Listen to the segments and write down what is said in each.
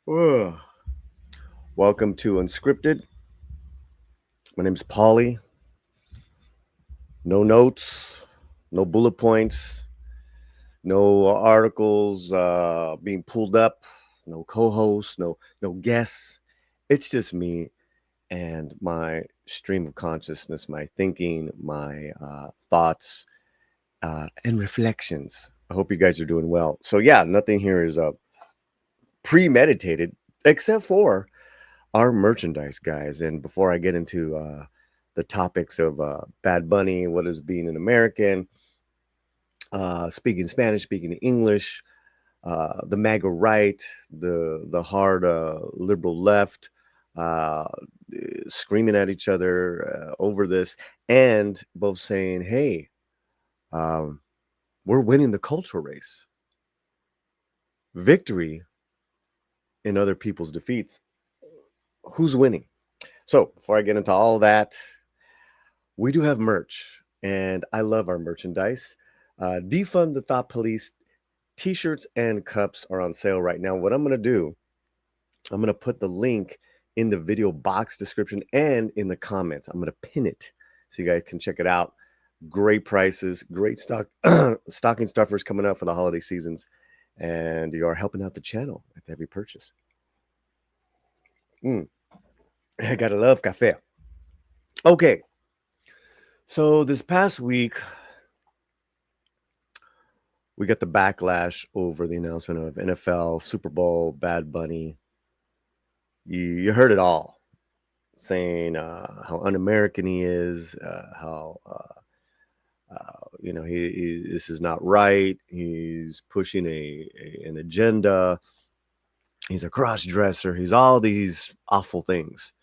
Ugh. Welcome to Unscripted. My name's Paulie. No notes, no bullet points, no articles being pulled up, no co-hosts, no guests. It's just me and my stream of consciousness, my thinking, my thoughts, and reflections. I hope you guys are doing well. So yeah, nothing here is premeditated except for our merchandise, guys. And before I get into the topics of Bad Bunny, what is being an American, speaking Spanish, speaking English, the MAGA right, the hard liberal left, uh, screaming at each other over this, and both saying, "Hey, um, we're winning the cultural race. Victory in other people's defeats. Who's winning?" So before I get into all that, we do have merch, and I love our merchandise. Defund the Thought Police t-shirts and cups are on sale right now. What I'm going to do, I'm going to put the link in the video box description and in the comments. I'm going to pin it so you guys can check it out. Great prices, great stock, stocking stuffers coming up for the holiday seasons, and you are helping out the channel with every purchase. I gotta love cafe. Okay, so this past week, we got the backlash over the announcement of NFL, Super Bowl, Bad Bunny. You heard it all, saying how un-American he is, how this is not right. He's pushing an agenda. He's a cross-dresser. He's all these awful things.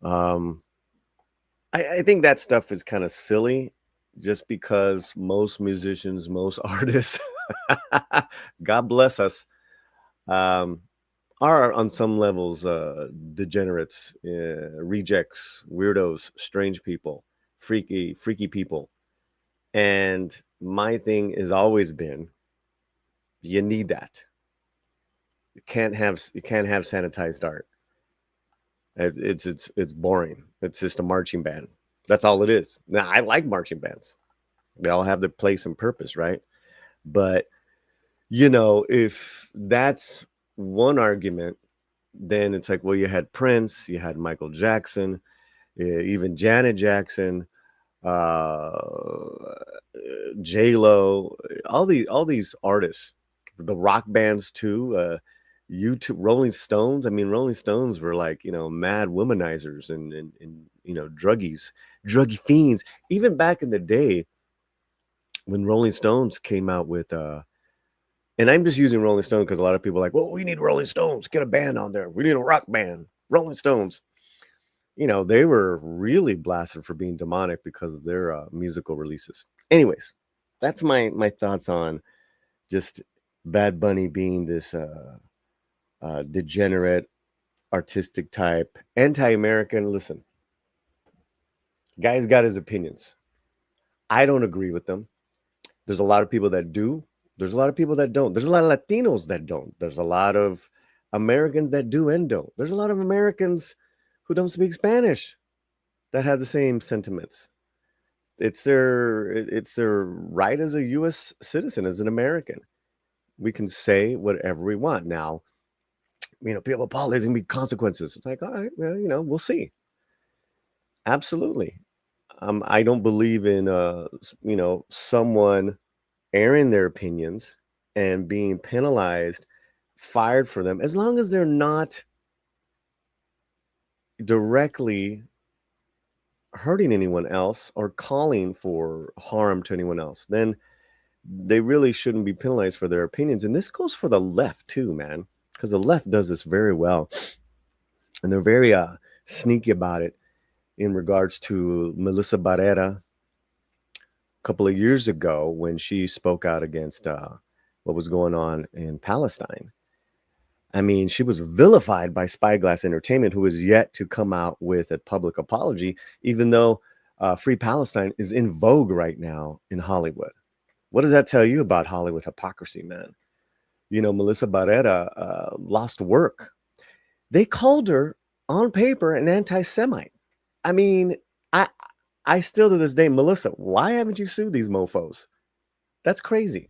I think that stuff is kind of silly, just because most musicians, most artists, God bless us, are on some levels degenerates, rejects, weirdos, strange people, freaky people. And my thing has always been, you need that. You can't have sanitized art. It's boring. It's just a marching band. That's all it is. Now, I like marching bands. They all have their place and purpose, right? But if that's one argument, then it's like, well, you had Prince, you had Michael Jackson, even Janet Jackson, J-Lo, all these artists, the rock bands too, YouTube, Rolling Stones. I mean, Rolling Stones were like, mad womanizers and druggy fiends. Even back in the day when Rolling Stones came out with and I'm just using Rolling Stone because a lot of people are like, well, we need Rolling Stones, get a band on there. We need a rock band, Rolling Stones. They were really blasted for being demonic because of their musical releases. Anyways, that's my thoughts on just Bad Bunny being this degenerate, artistic type, anti-American. Listen, guy's got his opinions. I don't agree with them. There's a lot of people that do. There's a lot of people that don't. There's a lot of Latinos that don't. There's a lot of Americans that do and don't. There's a lot of Americans who don't speak Spanish that have the same sentiments. It's their right as a U.S. citizen, as an American. We can say whatever we want. Now, people, Paul, there's gonna be consequences. It's like, all right, well, we'll see. Absolutely. I don't believe in someone airing their opinions and being penalized, fired for them, as long as they're not directly hurting anyone else or calling for harm to anyone else. Then they really shouldn't be penalized for their opinions. And this goes for the left too, man, because the left does this very well, and they're very sneaky about it. In regards to Melissa Barrera, a couple of years ago, when she spoke out against what was going on in Palestine. I mean, she was vilified by Spyglass Entertainment, who is yet to come out with a public apology, even though Free Palestine is in vogue right now in Hollywood. What does that tell you about Hollywood hypocrisy, man? Melissa Barrera lost work. They called her on paper an anti-Semite. I mean, I I still to this day, Melissa, why haven't you sued these mofos? That's crazy.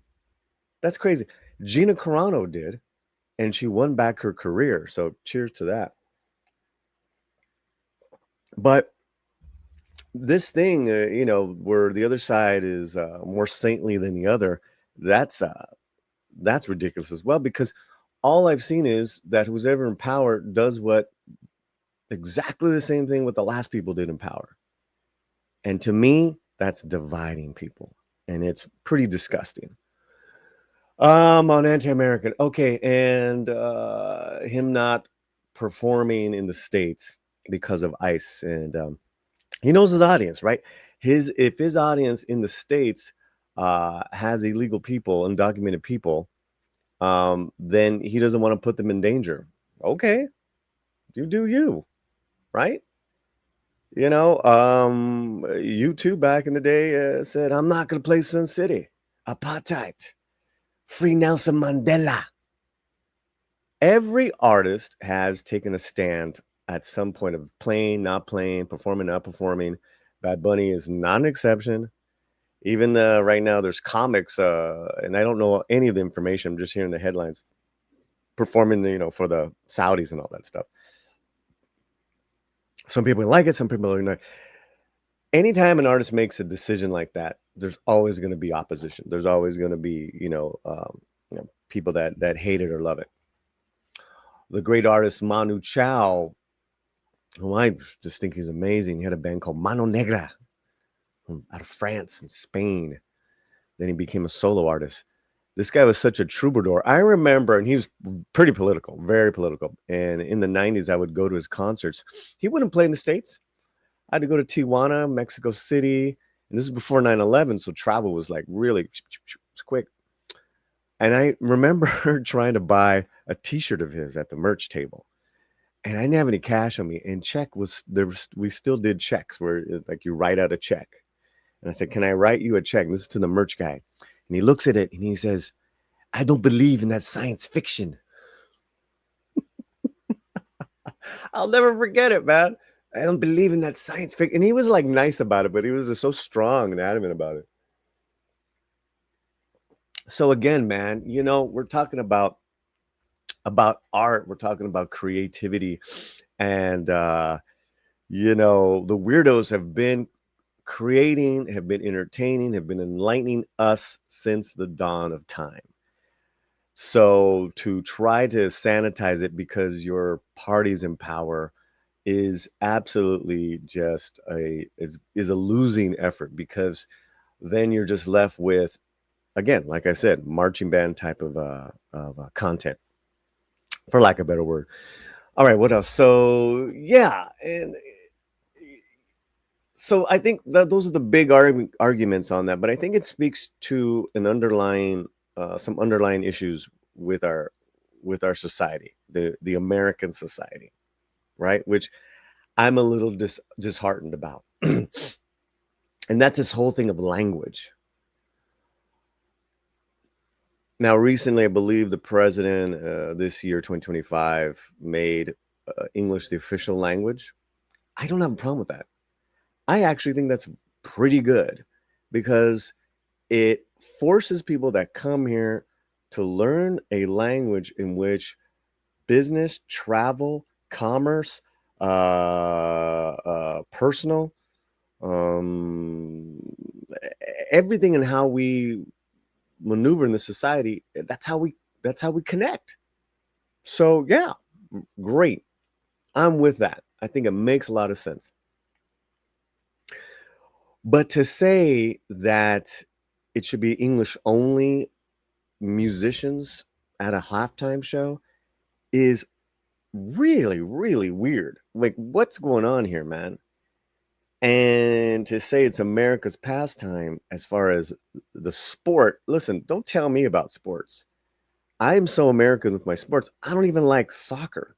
That's crazy. Gina Carano did, and she won back her career. So cheers to that. But this thing, where the other side is more saintly than the other, that's ridiculous as well. Because all I've seen is that who's ever in power does what exactly the same thing what the last people did in power. And to me, that's dividing people, and it's pretty disgusting. On anti-American, okay, and him not performing in the States because of ICE, and he knows his audience, right? If his audience in the States has illegal people, undocumented people, then he doesn't want to put them in danger. Okay, you do you, right? You too back in the day said, I'm not going to play Sun City, apartheid, free Nelson Mandela. Every artist has taken a stand at some point of playing, not playing, performing, not performing. Bad Bunny is not an exception. Even right now, there's comics, and I don't know any of the information. I'm just hearing the headlines. Performing, for the Saudis and all that stuff. Some people like it, some people are not. Anytime an artist makes a decision like that, there's always going to be opposition. There's always going to be, people that hate it or love it. The great artist Manu Chao, who I just think he's amazing. He had a band called Mano Negra out of France and Spain. Then he became a solo artist. This guy was such a troubadour. I remember, and he was pretty political, very political. And in the 90s, I would go to his concerts. He wouldn't play in the States. I had to go to Tijuana, Mexico City. And this is before 9/11, so travel was like really quick. And I remember trying to buy a T-shirt of his at the merch table. And I didn't have any cash on me. And check was there. We still did checks where like you write out a check. And I said, "Can I write you a check?" And this is to the merch guy. And he looks at it and he says, "I don't believe in that science fiction." I'll never forget it, man. I don't believe in that science fiction. And he was like nice about it, but he was just so strong and adamant about it. So again, man, we're talking about art. We're talking about creativity. And the weirdos have been creating, have been entertaining, have been enlightening us since the dawn of time. So to try to sanitize it because your party's in power is absolutely just is a losing effort, because then you're just left with, again, like I said, marching band type of content, for lack of a better word. All right, what else? So yeah, and so I think that those are the big arguments on that, but I think it speaks to an underlying some underlying issues with our society, the American society, right? Which I'm a little disheartened about. And that's this whole thing of language. Now, recently, I believe the president this year, 2025, made English the official language. I don't have a problem with that. I actually think that's pretty good, because it forces people that come here to learn a language in which business, travel, commerce, personal, um, everything in how we maneuver in the society. That's how we connect. So yeah, great. I'm with that. I think it makes a lot of sense. But to say that it should be English only musicians at a halftime show is really, really weird. Like, what's going on here, man? And to say it's America's pastime as far as the sport, listen, don't tell me about sports. I'm so American with my sports. I don't even like soccer.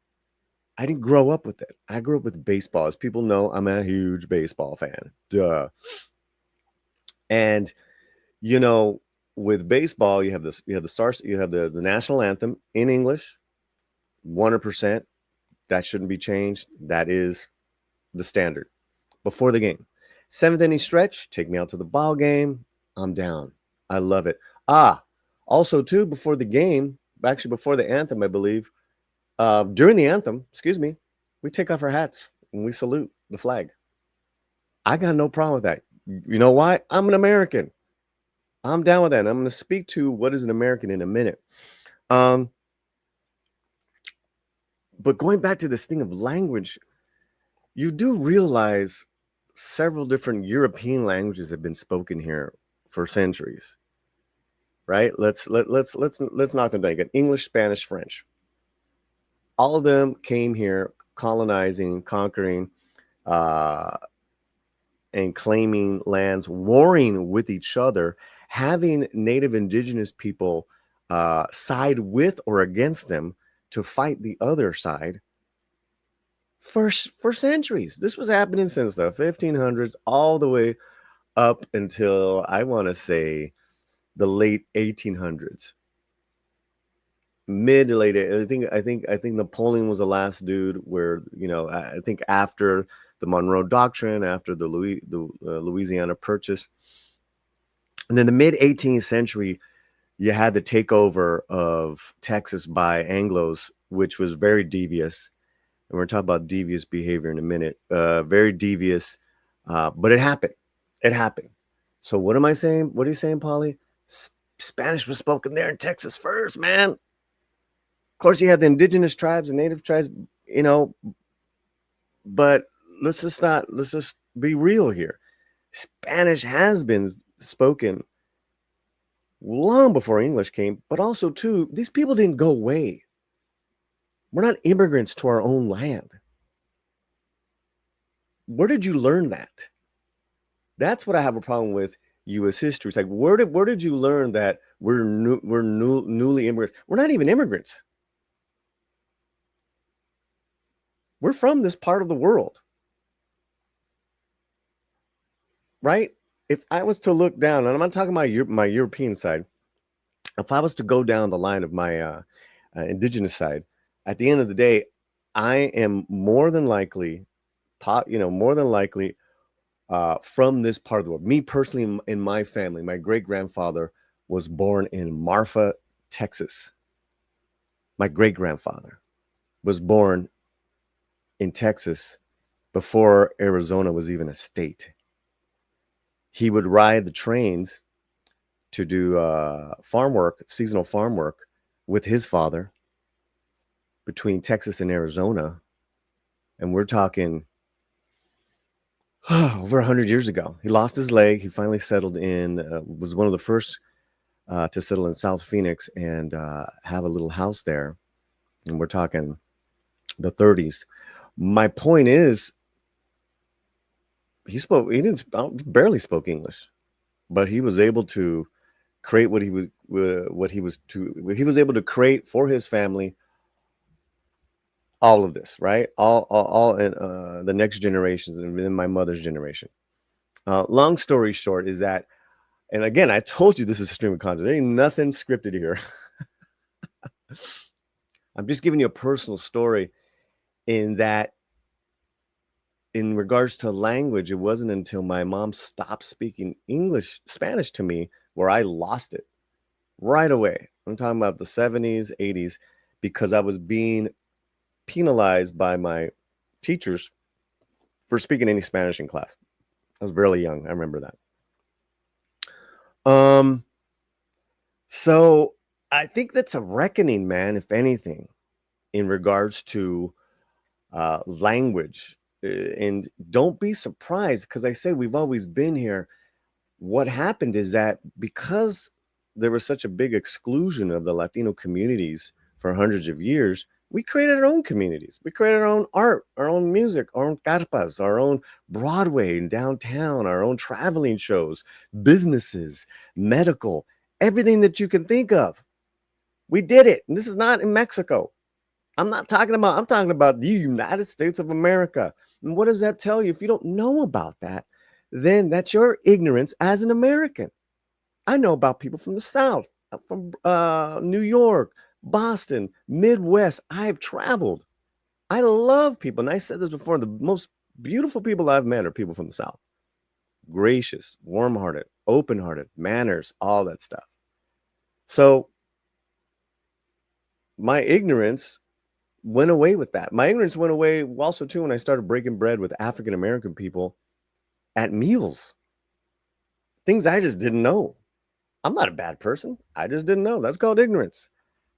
I didn't grow up with it. I grew up with baseball. As people know, I'm a huge baseball fan. Duh. And with baseball, you have the stars, you have the national anthem in English, 100%. That shouldn't be changed. That is the standard. Before the game. Seventh inning stretch, take me out to the ball game. I'm down. I love it. Also too, before the game, actually before the anthem, I believe, during the anthem, excuse me, we take off our hats and we salute the flag. I got no problem with that. You know why? I'm an American. I'm down with that. And I'm going to speak to what is an American in a minute. But going back to this thing of language, you do realize several different European languages have been spoken here for centuries, right? Let's knock them down again. English, Spanish, French. All of them came here colonizing, conquering, and claiming lands, warring with each other, having native indigenous people side with or against them to fight the other side for centuries. This was happening since the 1500s all the way up until, I want to say, the late 1800s. Mid to late, I think Napoleon was the last dude where, I think after the Monroe Doctrine, after the Louisiana Purchase, and then the mid 18th century, you had the takeover of Texas by Anglos, which was very devious. And we're talking about devious behavior in a minute. Very devious, but it happened. It happened. So what am I saying? What are you saying, Paulie? Spanish was spoken there in Texas first, man. Of course, you had the indigenous tribes and native tribes, but let's just be real here. Spanish has been spoken long before English came, but also too, these people didn't go away. We're not immigrants to our own land. Where did you learn that? That's what I have a problem with U.S. history. It's like, where did you learn that we're newly immigrants? We're not even immigrants. We're from this part of the world, right? If I was to look down, and I'm not talking about my European side, if I was to go down the line of my indigenous side, at the end of the day, I am more than likely, from this part of the world. Me personally, in my family, my great-grandfather was born in Marfa, Texas. My great-grandfather was born in Texas before Arizona was even a state. He would ride the trains to do farm work, seasonal farm work with his father between Texas and Arizona. And we're talking over 100 years ago. He lost his leg. He finally settled in, was one of the first to settle in South Phoenix and have a little house there. And we're talking the 30s. My point is, he barely spoke English, but he was able to create he was able to create for his family all of this, right? All in the next generations and then my mother's generation. Long story short is that, and again, I told you this is a stream of content. There ain't nothing scripted here. I'm just giving you a personal story in that, in regards to language, it wasn't until my mom stopped speaking Spanish to me where I lost it right away. I'm talking about the 70s, 80s, because I was being penalized by my teachers for speaking any Spanish in class. I was barely young. I remember that. So I think that's a reckoning, man, if anything, in regards to language. And don't be surprised, because I say we've always been here. What happened is that because there was such a big exclusion of the Latino communities for hundreds of years, we created our own communities. We created our own art, our own music, our own carpas, our own Broadway and downtown, our own traveling shows, businesses, medical, everything that you can think of. We did it. And this is not in Mexico. I'm talking about the United States of America. And what does that tell you? If you don't know about that, then that's your ignorance as an American. I know about people from the South, from New York, Boston, Midwest. I've traveled. I love people, and I said this before, the most beautiful people I've met are people from the South. Gracious, warm-hearted, open-hearted, manners, all that stuff. So my ignorance went away with that. My ignorance went away also too when I started breaking bread with African American people at meals. Things I just didn't know. I'm not a bad person. I just didn't know. That's called ignorance.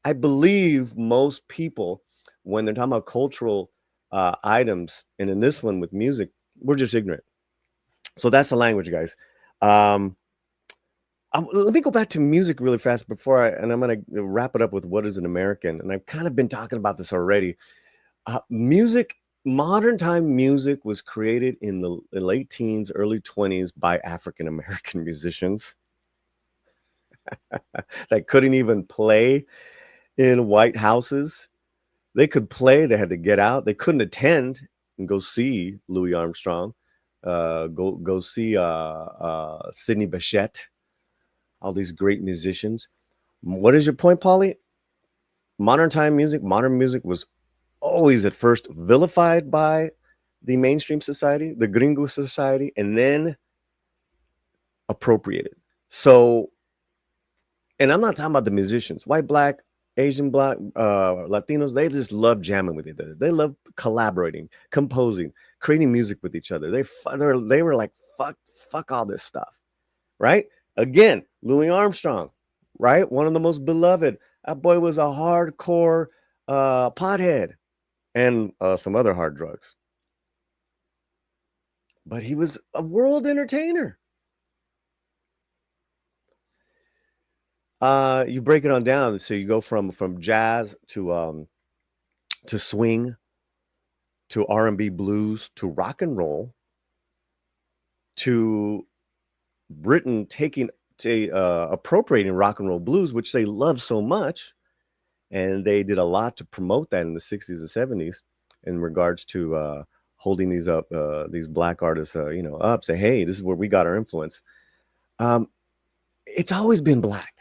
I believe most people, when they're talking about cultural items, and in this one with music, we're just ignorant. So that's the language, guys. Um, let me go back to music really fast and I'm going to wrap it up with what is an American. And I've kind of been talking about this already. Music, modern time music was created in the late teens, early 20s by African American musicians that couldn't even play in white houses. They could play, they had to get out. They couldn't attend and go see Louis Armstrong, go see Sidney Bechet, all these great musicians. What is your point, Paulie? Modern music was always at first vilified by the mainstream society, the gringo society, and then appropriated. So, and I'm not talking about the musicians, white, black, Asian, black, Latinos. They just love jamming with each other. They love collaborating, composing, creating music with each other. They were like, fuck all this stuff, right? Again, Louis Armstrong, right? One of the most beloved. That boy was a hardcore pothead and some other hard drugs. But he was a world entertainer. You break it on down, so you go from jazz to swing to R&B, blues to rock and roll to Britain appropriating rock and roll blues, which they love so much, and they did a lot to promote that in the 60s and 70s in regards to holding these black artists up, say, hey, this is where we got our influence. It's always been black.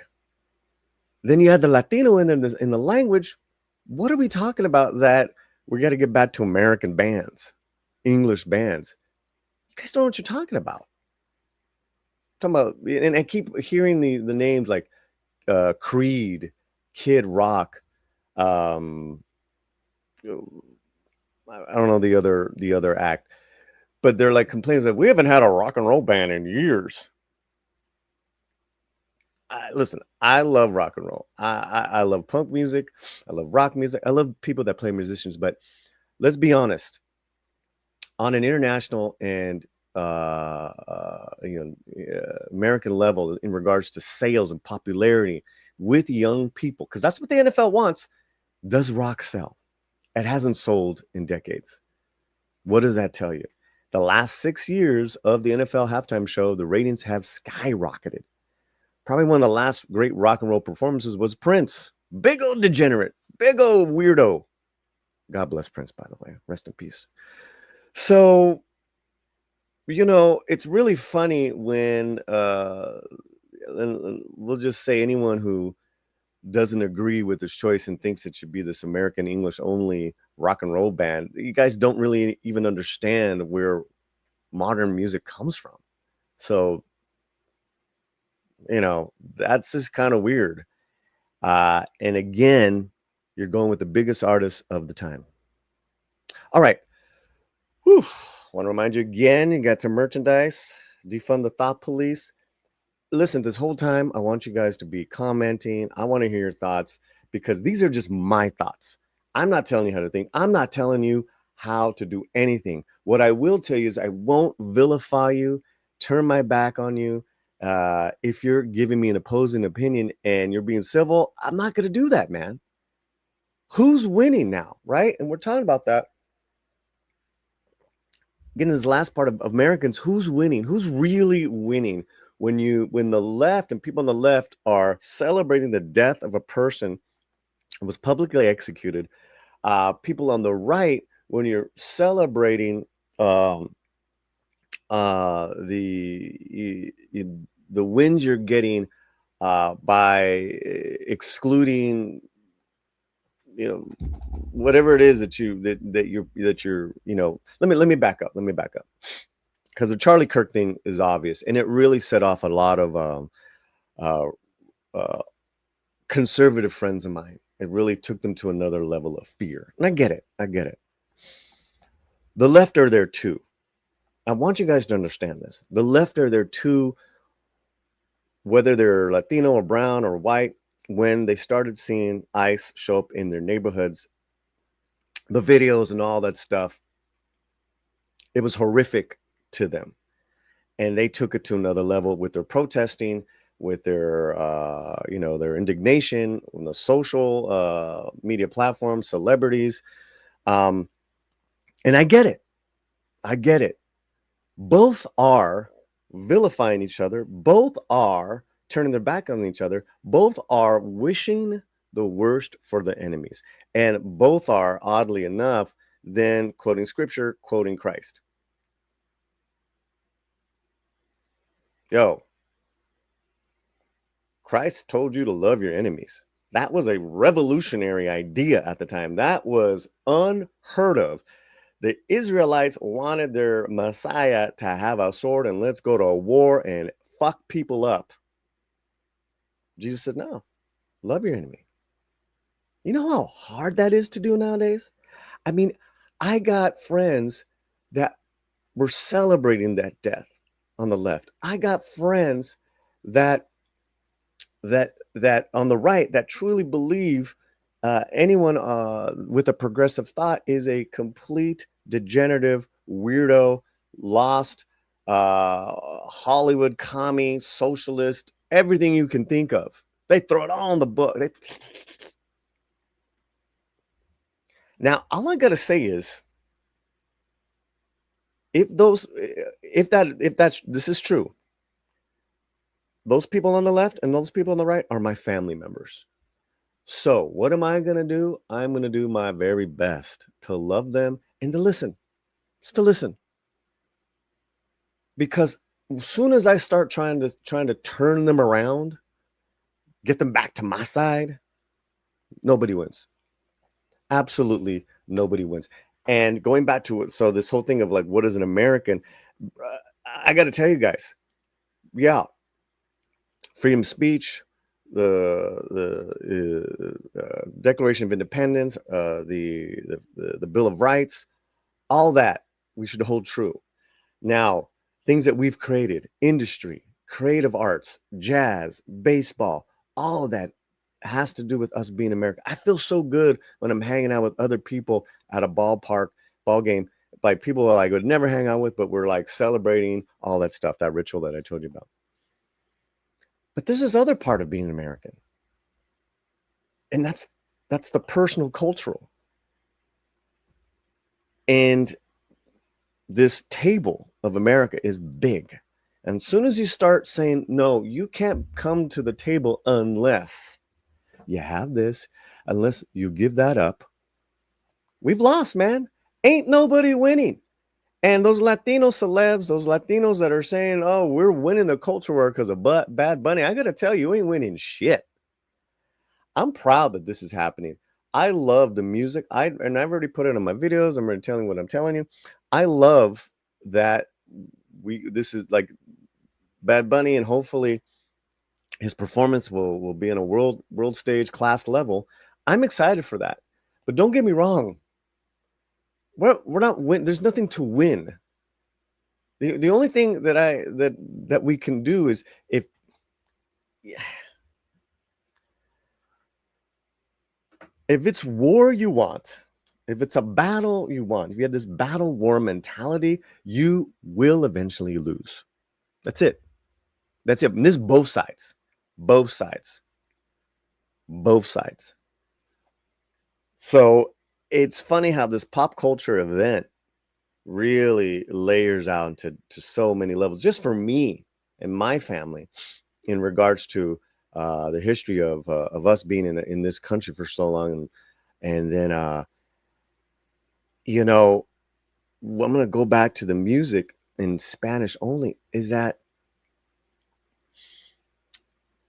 Then you had the Latino in the language. What are we talking about that we got to get back to American bands, English bands? You guys don't know what you're talking about. I'm talking about, and I keep hearing the names like Creed, Kid Rock. I don't know the other act, but they're like complaining that we haven't had a rock and roll band in years. Listen, I love rock and roll. I love punk music. I love rock music. I love people that play musicians. But let's be honest, on an international and American level, in regards to sales and popularity with young people, because that's what the NFL wants. Does rock sell? It hasn't sold in decades. What does that tell you? The last 6 years of the NFL halftime show, the ratings have skyrocketed. Probably one of the last great rock and roll performances was Prince. Big old degenerate, big old weirdo. God bless Prince, by the way. Rest in peace. So, it's really funny when we'll just say anyone who doesn't agree with this choice and thinks it should be this American English only rock and roll band. You guys don't really even understand where modern music comes from. So, that's just kind of weird. And again, you're going with the biggest artists of the time. All right. Whew. Want to remind you again, you got some merchandise, Defund the Thought Police. Listen, this whole time, I want you guys to be commenting. I want to hear your thoughts because these are just my thoughts. I'm not telling you how to think. I'm not telling you how to do anything. What I will tell you is I won't vilify you, turn my back on you. If you're giving me an opposing opinion and you're being civil, I'm not going to do that, man. Who's winning now, right? And we're talking about that. Getting this last part of Americans, who's winning? Who's really winning? When the left and people on the left are celebrating the death of a person who was publicly executed, people on the right, when you're celebrating the wins you're getting by excluding you know, whatever it is that you're, let me back up. Let me back up. Because the Charlie Kirk thing is obvious, and it really set off a lot of uh, uh, conservative friends of mine. It really took them to another level of fear. And I get it. I get it. The left are there too. I want you guys to understand this. The left are there too, whether they're Latino or brown or white, when they started seeing ICE show up in their neighborhoods, the videos and all that stuff, it was horrific to them. And they took it to another level with their protesting, with their, their indignation on the social media platforms, celebrities. And I get it. I get it. Both are vilifying each other. Both are turning their back on each other. Both are wishing the worst for the enemies. And both are, oddly enough, then quoting scripture, quoting Christ. Yo, Christ told you to love your enemies. That was a revolutionary idea at the time. That was unheard of. The Israelites wanted their Messiah to have a sword and let's go to a war and fuck people up. Jesus said, no, love your enemy. You know how hard that is to do nowadays? I mean, I got friends that were celebrating that death on the left. I got friends that on the right that truly believe anyone with a progressive thought is a complete degenerative weirdo, lost, Hollywood commie, socialist, everything you can think of. They throw it all in the book. Now, all I gotta say is, if that's this is true, those people on the left and those people on the right are my family members. So, what am I going to do? I'm going to do my very best to love them and to listen. Just to listen. Because as soon as I start trying to turn them around, get them back to my side, nobody wins. Absolutely nobody wins. And going back to it, so this whole thing of like, what is an American? I got to tell you guys, yeah, freedom of speech, the Declaration of Independence, the Bill of Rights, all that we should hold true. Now, things that we've created, industry, creative arts, jazz, baseball, all of that has to do with us being American. I feel so good when I'm hanging out with other people at a ball game, like people I would never hang out with, but we're like celebrating all that stuff, that ritual that I told you about. But there's this other part of being American. And that's the personal cultural. And this table of America is big. And as soon as you start saying, no, you can't come to the table unless you have this, unless you give that up, we've lost, man. Ain't nobody winning. And those Latino celebs, those Latinos that are saying, oh, we're winning the culture war because of Bad Bunny, I got to tell you, you ain't winning shit. I'm proud that this is happening. I love the music. I've already put it on my videos. I'm already telling you what I'm telling you. I love that this is like Bad Bunny, and hopefully his performance will be in a world stage class level. I'm excited for that. But don't get me wrong. We're not win. There's nothing to win. The only thing that we can do is if it's war you want, if it's a battle you want, if you have this battle war mentality, you will eventually lose. That's it. That's it. And this is both sides. Both sides. Both sides. So it's funny how this pop culture event really layers out into so many levels. Just for me and my family, in regards to the history of us being in this country for so long, and then I'm gonna go back to the music in Spanish only. Is that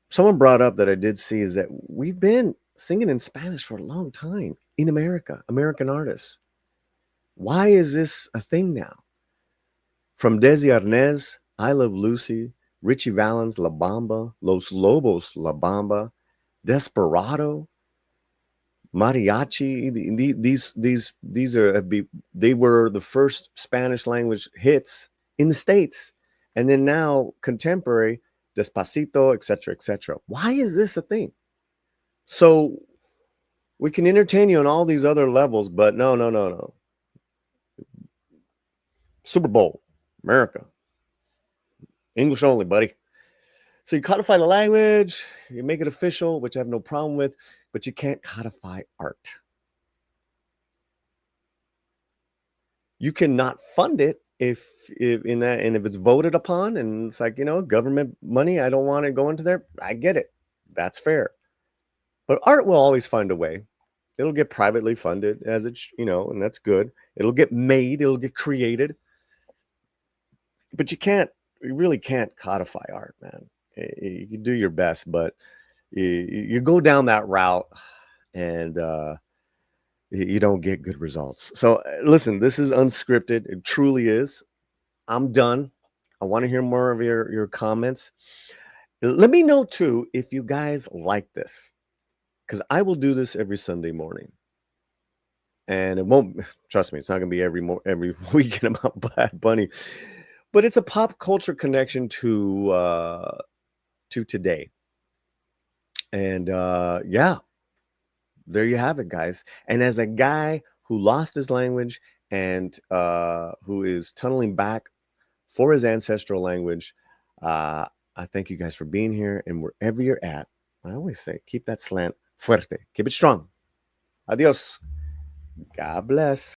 someone brought up that I did see is that we've been singing in Spanish for a long time in America, American artists. Why is this a thing now? From Desi Arnaz, I Love Lucy, Richie Valens, La Bamba, Los Lobos, La Bamba, Desperado, Mariachi. These are they were the first Spanish language hits in the States, and then now contemporary Despacito, etc., etc. Why is this a thing? So we can entertain you on all these other levels, but no, no, no, no. Super Bowl, America, English only, buddy. So you codify the language, you make it official, which I have no problem with, but you can't codify art. You cannot fund it if in that, and if it's voted upon and it's like, government money, I don't want it going to there. I get it. That's fair. But art will always find a way. It'll get privately funded as and that's good. It'll get made, it'll get created. But you really can't codify art, man. You can do your best, but you go down that route and you don't get good results. So listen, this is unscripted. It truly is. I'm done. I want to hear more of your comments. Let me know too if you guys like this, because I will do this every Sunday morning, and it won't. Trust me, it's not going to be every weekend about Bad Bunny, but it's a pop culture connection to today, and yeah, there you have it, guys. And as a guy who lost his language and who is tunneling back for his ancestral language, I thank you guys for being here. And wherever you're at, I always say, keep that slant fuerte. Keep it strong. Adios. God bless.